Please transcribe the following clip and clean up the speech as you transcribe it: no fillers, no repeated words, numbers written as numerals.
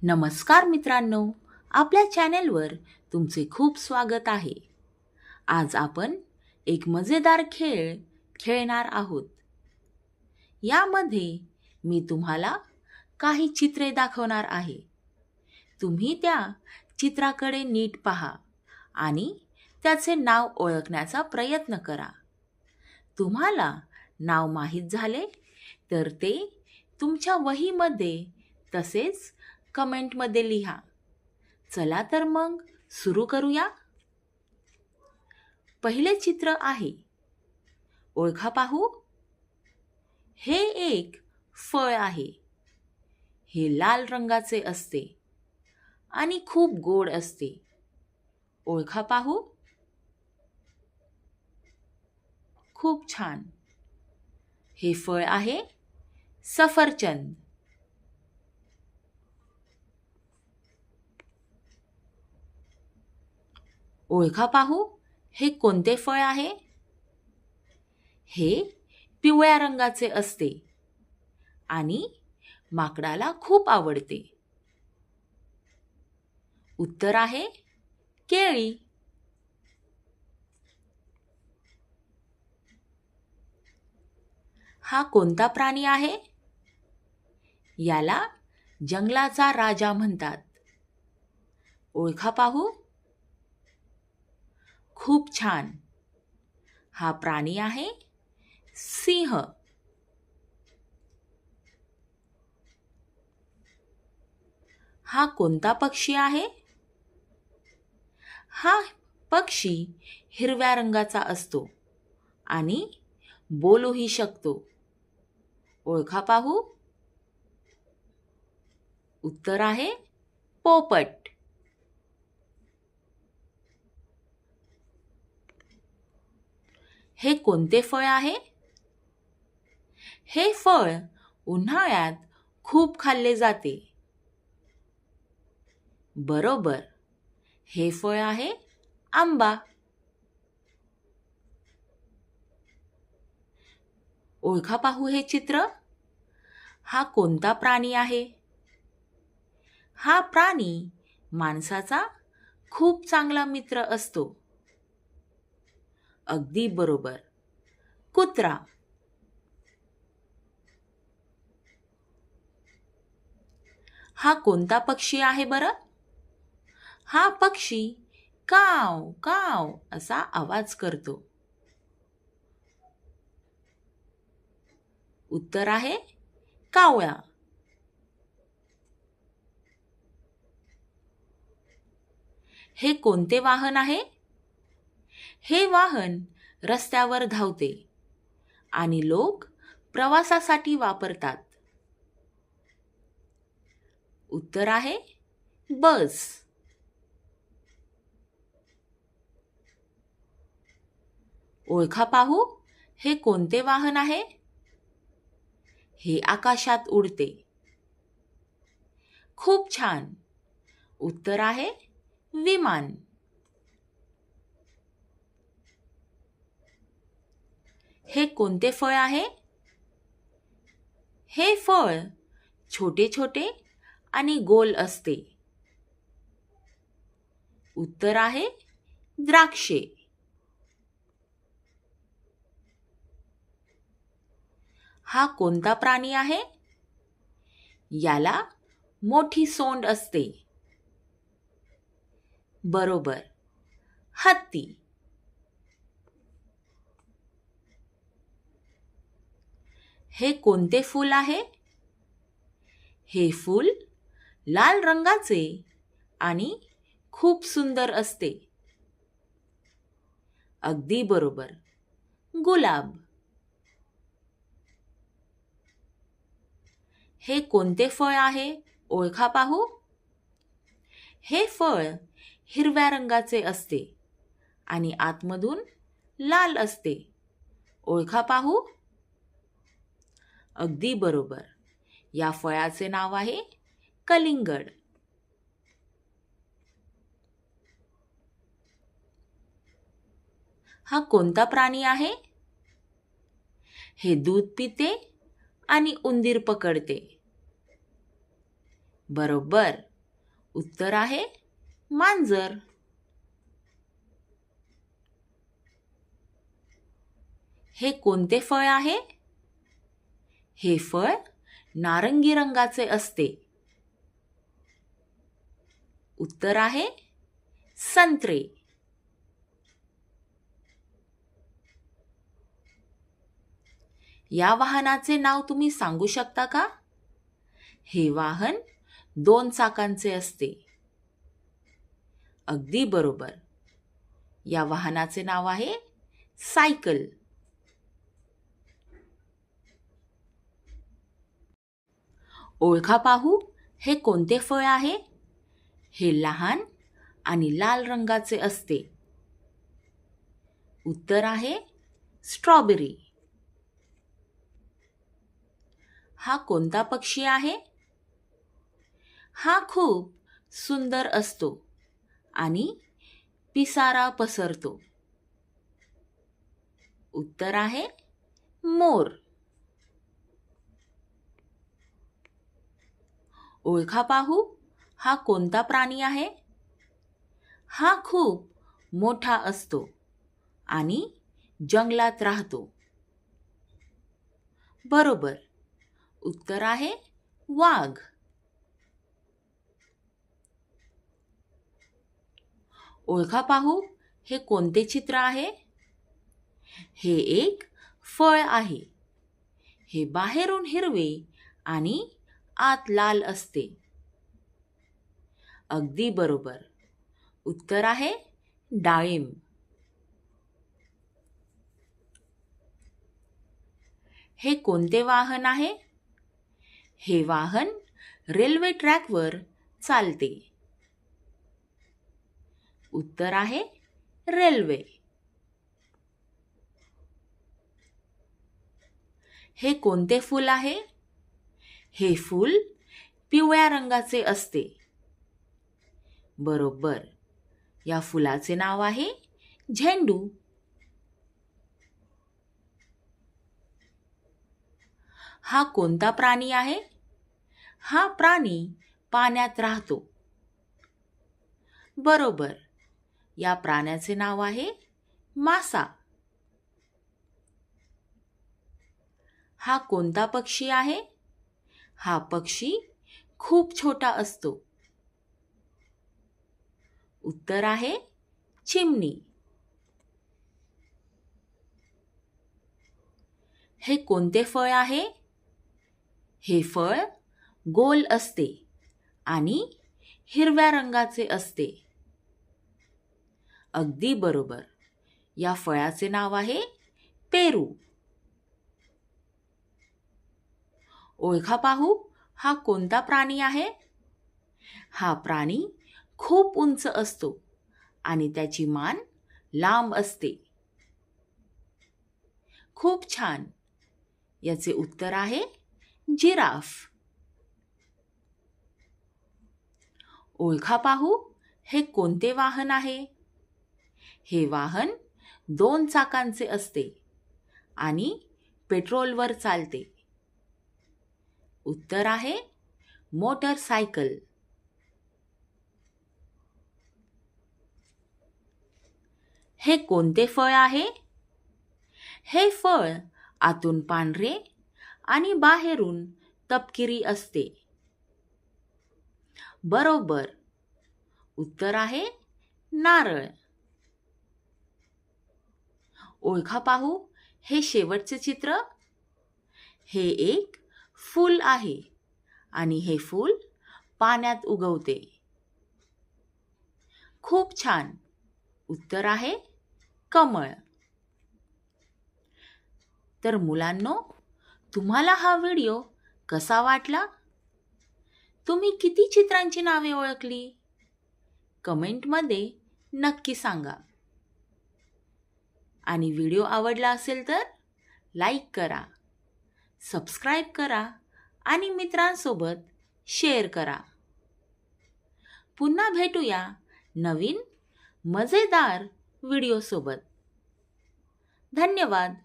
नमस्कार मित्रांनो, आपल्या चॅनेलवर तुमचे खूप स्वागत आहे. आज आपण एक मजेदार खेळ खेळणार आहोत. यामध्ये मी तुम्हाला काही चित्रे दाखवणार आहे. तुम्ही त्या चित्राकडे नीट पहा आणि त्याचे नाव ओळखण्याचा प्रयत्न करा. तुम्हाला नाव माहीत झाले तर ते तुमच्या वहीमध्ये तसेच कमेंटमध्ये लिहा. चला तर मग सुरू करूया. पहिले चित्र आहे. ओळखा पाहू. हे एक फळ आहे. हे लाल रंगाचे असते आणि खूप गोड असते. ओळखा पाहू. खूप छान. हे फळ आहे सफरचंद. ओळखा पाहू. हे कोणते फळ आहे? हे पिवळ्या रंगाचे असते आणि माकडाला खूप आवडते. उत्तर आहे केळी. हा कोणता प्राणी आहे? याला जंगलाचा राजा म्हणतात. ओळखा पाहू. खूप छान. हा प्राणी आहे सिंह. हा कोणता पक्षी आहे? हा पक्षी हिरव्या रंगाचा असतो आणि बोलूही शकतो. ओळखा पाहू. उत्तर आहे पोपट. हे कोणते फळ आहे? हे फळ उन्हाळ्यात खूप खाल्ले जाते. बरोबर. हे फळ आहे आंबा. ओळखा पाहू हे चित्र. हा कोणता प्राणी आहे? हा प्राणी माणसाचा खूप चांगला मित्र असतो. अगदी बरोबर. कुत्रा. हा कोणता पक्षी आहे बरं? हा पक्षी काव काव असा आवाज करतो. उत्तर आहे कावळा. हे कोणते वाहन आहे? हे वाहन रस्त्यावर धावते आणि लोक प्रवासासाठी वापरतात. उत्तर आहे बस. ओळखा पाहू. हे कोणते वाहन आहे? हे आकाशात उडते. खूप छान. उत्तर आहे विमान. हे कोणते फळ आहे? हे फळ छोटे छोटे आणि गोल असते. उत्तर आहे द्राक्षे. हा कोणता प्राणी आहे? याला मोठी सोंड असते. बरोबर. हत्ती. हे कोणते फूल आहे? हे फूल लाल रंगाचे आणि खूप सुंदर असते. अगदी बरोबर. गुलाब. हे कोणते फळ आहे? ओळखा पाहू. हे फळ हिरव्या रंगाचे असते आणि आतमधून लाल असते. ओळखा पाहू. अगदी बरोबर. या फळाचे नाव आहे कलिंगड. हा कोणता प्राणी आहे? हे दूध पिते आणि उंदीर पकडते. बरोबर. उत्तर आहे मांजर. हे कोणते फळ आहे? हे फळ नारंगी रंगाचे असते. उत्तर आहे संत्रे. या वाहनाचे नाव तुम्ही सांगू शकता का? हे वाहन 2 चाकांचे असते. अगदी बरोबर. या वाहनाचे नाव आहे सायकल. ओळखा पाहू, हे कोणते फळ आहे? हे लहान आणि लाल रंगाचे असते. उत्तर आहे स्ट्रॉबेरी. हा कोणता पक्षी आहे? हा खूप सुंदर असतो आणि पिसारा पसरतो. उत्तर आहे मोर. ओळखा पाहू, हा कोणता प्राणी आहे? हा खूप मोठा असतो आणि जंगलात राहतो. बरोबर. उत्तर आहे वाघ. ओळखा पाहू, हे कोणते चित्र आहे? हे एक फळ आहे. हे बाहेरून हिरवे आणि आत लाल असते. अगदी बरोबर. उत्तर आहे डाळिंब. हे कोणते वाहन आहे? हे वाहन रेल्वे ट्रॅकवर चालते. उत्तर आहे रेल्वे. हे कोणते फूल आहे? हे फूल पिवळ्या रंगाचे असते. बरोबर. या फुलाचे नाव आहे झेंडू. हा कोणता प्राणी आहे? हा प्राणी पाण्यात राहतो. बरोबर. या प्राण्याचे नाव आहे मासा. हा कोणता पक्षी आहे? हा पक्षी खूप छोटा असतो. उत्तर आहे चिमणी. हे कोणते फळ आहे? हे फळ गोल असते आणि हिरव्या रंगाचे असते. अगदी बरोबर. या फळाचे नाव आहे पेरू. ओळखा पाहू, हा कोणता प्राणी आहे? हा प्राणी खूप उंच असतो आणि त्याची मान लांब असते. खूप छान. याचे उत्तर आहे जिराफ. ओळखा पाहू, हे कोणते वाहन आहे? हे वाहन 2 चाकांचे असते आणि पेट्रोलवर चालते. उत्तर आहे मोटरसायकल. हे कोणते फळ आहे? हे फळ आतून पांढरे आणि बाहेरून तपकिरी असते. बरोबर. उत्तर आहे नारळ. ओळखा पाहू, हे शेवटचे चित्र. हे एक फूल आहे आणि हे फूल पाण्यात उगवते. खूप छान. उत्तर आहे कमळ. तर मुलांनो, तुम्हाला हा व्हिडिओ कसा वाटला? तुम्ही किती चित्रांची नावे ओळखली? कमेंटमध्ये नक्की सांगा. आणि व्हिडिओ आवडला असेल तर लाईक करा, सबस्क्राईब करा आणि मित्रांसोबत शेअर करा. पुन्हा भेटूया नवीन मजेदार व्हिडिओसोबत. धन्यवाद.